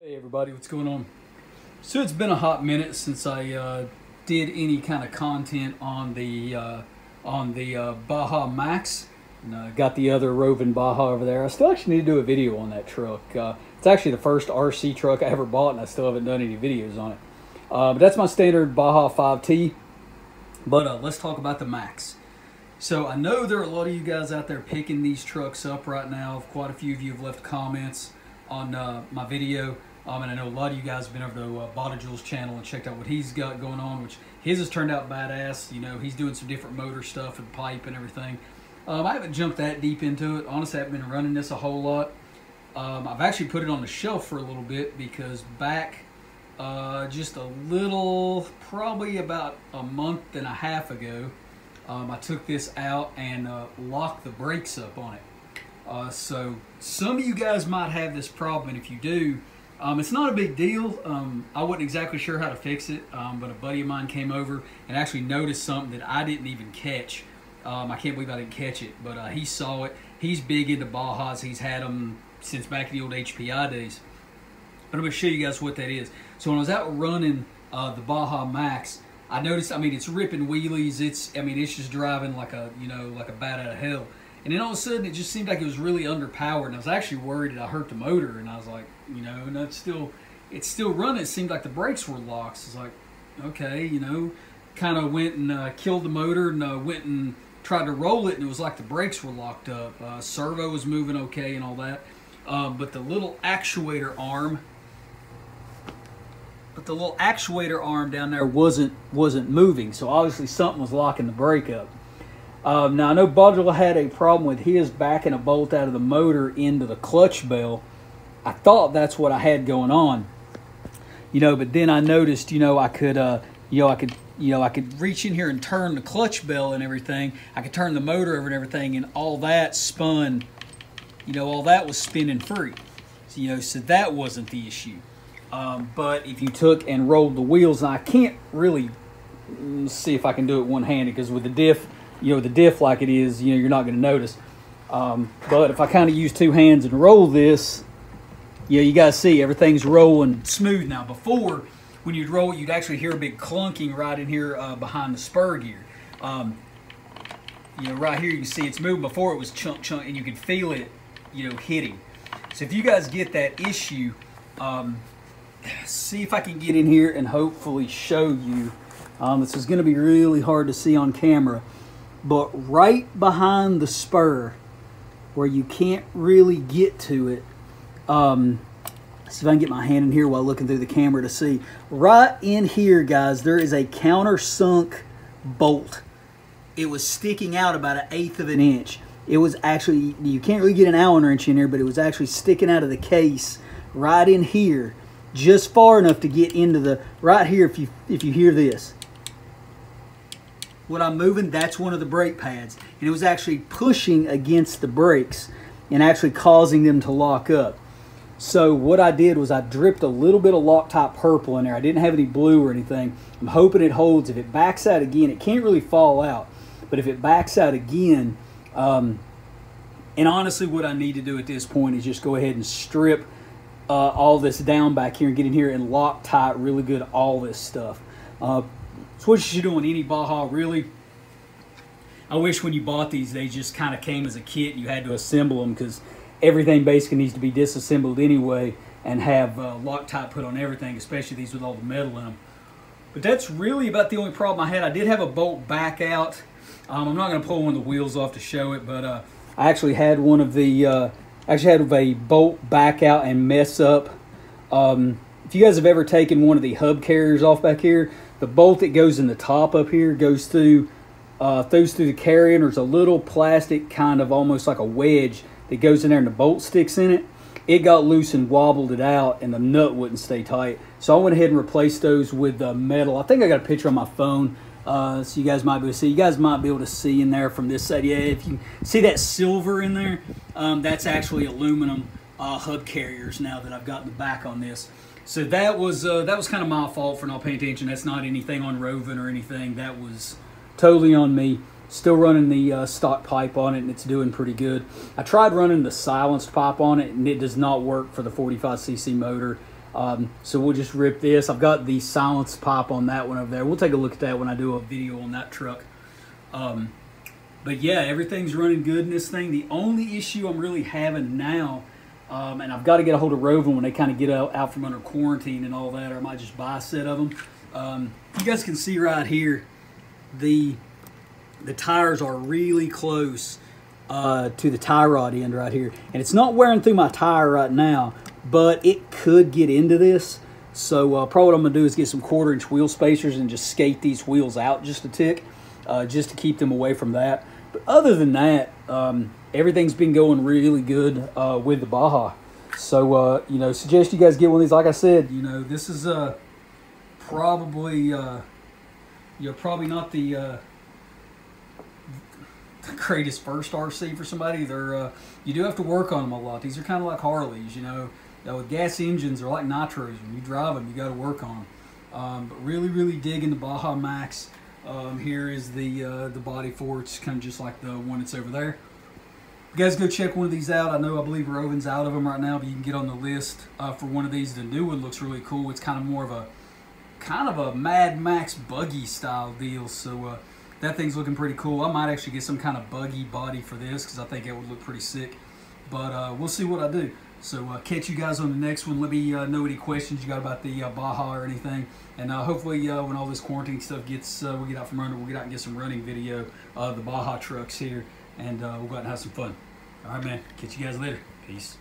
Hey everybody, what's going on? So it's been a hot minute since I did any kind of content on the Baja Max. And got the other Rovan Baja over there. I still actually need to do a video on that truck. It's actually the first RC truck I ever bought, and I still haven't done any videos on it. But that's my standard Baja 5T. But let's talk about the Max. So I know there are a lot of you guys out there picking these trucks up right now. Quite a few of you have left comments on my video. And I know a lot of you guys have been over to Bada Jules' channel and checked out what he's got going on, which his has turned out badass. You know, he's doing some different motor stuff and pipe and everything. I haven't jumped that deep into it. Honestly, I haven't been running this a whole lot. I've actually put it on the shelf for a little bit because back just a little, probably about a month and a half ago, I took this out and locked the brakes up on it. So some of you guys might have this problem, and if you do, it's not a big deal. I wasn't exactly sure how to fix it, but a buddy of mine came over and actually noticed something that I didn't even catch. I can't believe I didn't catch it, but he saw it. He's big into Bajas. He's had them since back in the old HPI days. But I'm going to show you guys what that is. So when I was out running the Baja Max, I noticed, I mean, it's ripping wheelies. It's just driving like a, like a bat out of hell. And then all of a sudden, it just seemed like it was really underpowered. And I was actually worried that I hurt the motor. And I was like, no, it's still running. It seemed like the brakes were locked. So it's like, okay, kind of went and killed the motor and went and tried to roll it. And it was like the brakes were locked up. Servo was moving okay and all that. But the little actuator arm, down there wasn't moving. So obviously something was locking the brake up. Now I know Bodgel had a problem with his backing a bolt out of the motor into the clutch bell. I thought that's what I had going on, but then I noticed, I could reach in here and turn the clutch bell and everything. I could turn the motor over and everything, and all that spun, all that was spinning free. So that wasn't the issue. But if you took and rolled the wheels, and I can't really see if I can do it one-handed because with the diff, the diff like it is, you're not going to notice. But if I kind of use two hands and roll this, you guys see everything's rolling smooth now. Before, when you'd roll it, you'd actually hear a big clunking right in here behind the spur gear. Right here you can see it's moving. Before it was chunk, and you could feel it, hitting. So if you guys get that issue, see if I can get in here and hopefully show you. This is going to be really hard to see on camera. But right behind the spur, where you can't really get to it, see if I can get my hand in here while looking through the camera to see. Right in here, guys, there is a countersunk bolt. It was sticking out about 1/8 of an inch. It was actually, you can't really get an Allen wrench in there, but it was actually sticking out of the case right in here, just far enough to get into the, right here, if you hear this. What I'm moving, that's one of the brake pads. And it was actually pushing against the brakes and actually causing them to lock up. So what I did was I dripped a little bit of Loctite purple in there. I didn't have any blue or anything. I'm hoping it holds. If it backs out again, it can't really fall out. But if it backs out again, and honestly what I need to do at this point is just go ahead and strip all this down back here and get in here and Loctite really good all this stuff. So what you should do on any Baja, really. I wish when you bought these, they just kind of came as a kit and you had to assemble them because everything basically needs to be disassembled anyway and have Loctite put on everything, especially these with all the metal in them. But that's really about the only problem I had. I did have a bolt back out. I'm not going to pull one of the wheels off to show it, but I actually had one of the, a bolt back out and mess up. If you guys have ever taken one of the hub carriers off back here, the bolt that goes in the top up here goes through the carrier, and there's a little plastic kind of almost like a wedge that goes in there and the bolt sticks in it. It got loose and wobbled it out and the nut wouldn't stay tight. So I went ahead and replaced those with metal. I think I got a picture on my phone so you guys might be able to see. You guys might be able to see in there from this side. Yeah, if you see that silver in there, that's actually aluminum hub carriers now that I've got in the back on this. So that was kind of my fault for not paying attention. That's not anything on Rovan or anything. That was totally on me. Still running the stock pipe on it, and it's doing pretty good. I tried running the silenced pipe on it, and it does not work for the 45cc motor. So we'll just rip this. I've got the silence pop on that one over there. We'll take a look at that when I do a video on that truck. But yeah, everything's running good in this thing. The only issue I'm really having now, and I've got to get a hold of Rovan when they kind of get out from under quarantine and all that, or I might just buy a set of them. You guys can see right here, the tires are really close to the tie rod end right here. And it's not wearing through my tire right now, but it could get into this. So probably what I'm going to do is get some 1/4-inch wheel spacers and just skate these wheels out just a tick, just to keep them away from that. But other than that, everything's been going really good with the Baja. So, you know, suggest you guys get one of these. Like I said, you know, this is probably, you know, probably not the greatest first RC for somebody. They're you do have to work on them a lot. These are kind of like Harleys, you know. With gas engines, they're like nitros. When you drive them, you got to work on them. But really digging the Baja Max. Here is the body for it. It's kind of just like the one that's over there. You guys go check one of these out. I believe Rovan's out of them right now, but you can get on the list for one of these. The new one looks really cool. It's kind of more of a Mad Max buggy style deal. So that thing's looking pretty cool. I might actually get some kind of buggy body for this because I think it would look pretty sick. But we'll see what I do. So catch you guys on the next one. Let me know any questions you got about the Baja or anything. And hopefully when all this quarantine stuff gets, we get out from under, we'll get out and get some running video of the Baja trucks here. And we'll go out and have some fun. All right, man. Catch you guys later. Peace.